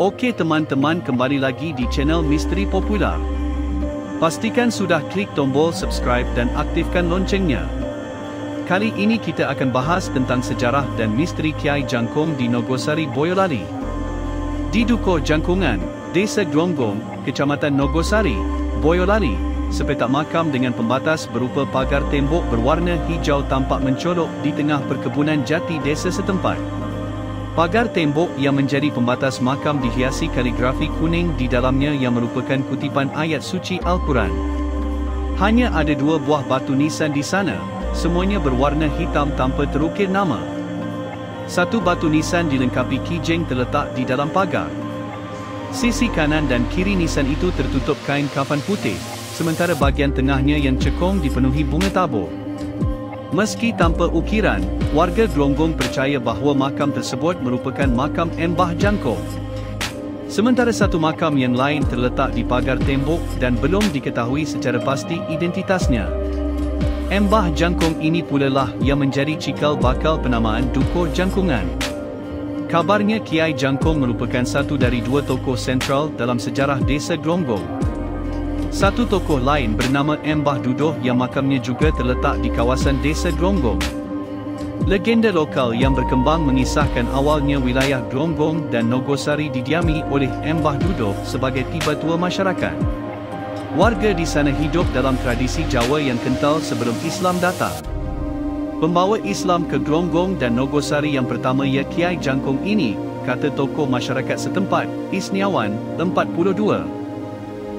Okey teman-teman, kembali lagi di channel Misteri Popular. Pastikan sudah klik tombol subscribe dan aktifkan loncengnya. Kali ini kita akan bahas tentang sejarah dan misteri Kiai Jangkung di Nogosari, Boyolali. Di Dukuh Jangkungan, Desa Gronggong, Kecamatan Nogosari, Boyolali, sepetak makam dengan pembatas berupa pagar tembok berwarna hijau tampak mencolok di tengah perkebunan jati desa setempat. Pagar tembok yang menjadi pembatas makam dihiasi kaligrafi kuning di dalamnya yang merupakan kutipan ayat suci Al-Quran. Hanya ada 2 buah batu nisan di sana, semuanya berwarna hitam tanpa terukir nama. Satu batu nisan dilengkapi kijeng terletak di dalam pagar. Sisi kanan dan kiri nisan itu tertutup kain kafan putih, sementara bahagian tengahnya yang cekung dipenuhi bunga tabur. Meski tanpa ukiran, warga Gronggong percaya bahawa makam tersebut merupakan makam Mbah Jangkung. Sementara satu makam yang lain terletak di pagar tembok dan belum diketahui secara pasti identitasnya. Mbah Jangkung ini pula lah yang menjadi cikal bakal penamaan Dukuh Jangkungan. Kabarnya Kiai Jangkung merupakan satu dari 2 tokoh sentral dalam sejarah desa Gronggong. Satu tokoh lain bernama Mbah Dudoh yang makamnya juga terletak di kawasan desa Gronggong. Legenda lokal yang berkembang mengisahkan awalnya wilayah Gronggong dan Nogosari didiami oleh Mbah Dudoh sebagai tiba tua masyarakat. Warga di sana hidup dalam tradisi Jawa yang kental sebelum Islam datang. Pembawa Islam ke Gronggong dan Nogosari yang pertama ia Kiai Jangkung ini, kata tokoh masyarakat setempat, Isniawan, 42.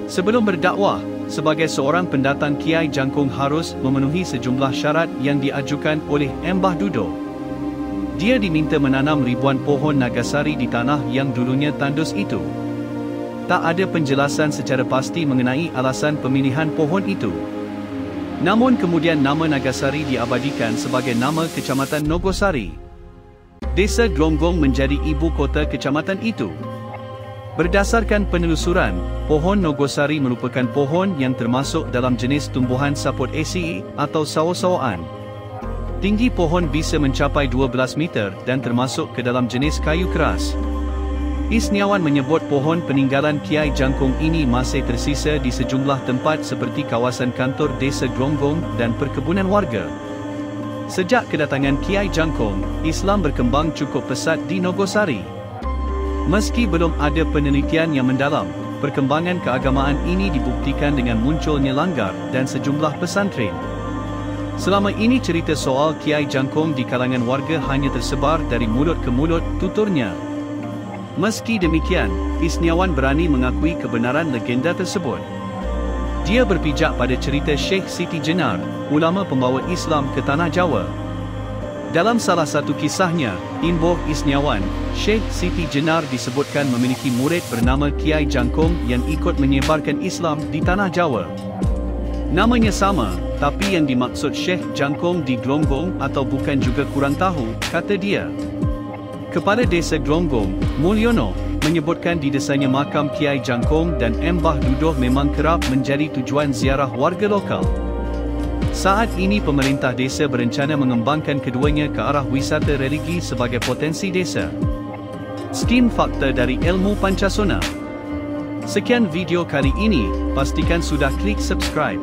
Sebelum berdakwah, sebagai seorang pendatang Kiai Jangkung harus memenuhi sejumlah syarat yang diajukan oleh Mbah Dudoh. Dia diminta menanam ribuan pohon nagasari di tanah yang dulunya tandus itu. Tak ada penjelasan secara pasti mengenai alasan pemilihan pohon itu. Namun kemudian nama Nagasari diabadikan sebagai nama Kecamatan Nogosari. Desa Gronggong menjadi ibu kota kecamatan itu. Berdasarkan penelusuran, pohon Nogosari merupakan pohon yang termasuk dalam jenis tumbuhan Sapotaceae atau sawo-sawoan. Tinggi pohon bisa mencapai 12 meter dan termasuk ke dalam jenis kayu keras. Isniawan menyebut pohon peninggalan Kiai Jangkung ini masih tersisa di sejumlah tempat seperti kawasan kantor desa Gronggong dan perkebunan warga. Sejak kedatangan Kiai Jangkung, Islam berkembang cukup pesat di Nogosari. Meski belum ada penelitian yang mendalam, perkembangan keagamaan ini dibuktikan dengan munculnya langgar dan sejumlah pesantren. Selama ini cerita soal Kiai Jangkung di kalangan warga hanya tersebar dari mulut ke mulut, tuturnya. Meski demikian, Isniawan berani mengakui kebenaran legenda tersebut. Dia berpijak pada cerita Syekh Siti Jenar, ulama pembawa Islam ke Tanah Jawa. Dalam salah satu kisahnya, Imboh Isniawan, Syekh Siti Jenar disebutkan memiliki murid bernama Kiai Jangkung yang ikut menyebarkan Islam di Tanah Jawa. Namanya sama, tapi yang dimaksud Syekh Jangkung di Gronggong atau bukan juga kurang tahu, kata dia. Kepala Desa Gronggong, Mulyono, menyebutkan di desanya makam Kiai Jangkung dan Mbah Dudoh memang kerap menjadi tujuan ziarah warga lokal. Saat ini pemerintah desa berencana mengembangkan keduanya ke arah wisata religi sebagai potensi desa. Skim fakta dari Ilmu Pancasona. Sekian video kali ini, pastikan sudah klik subscribe.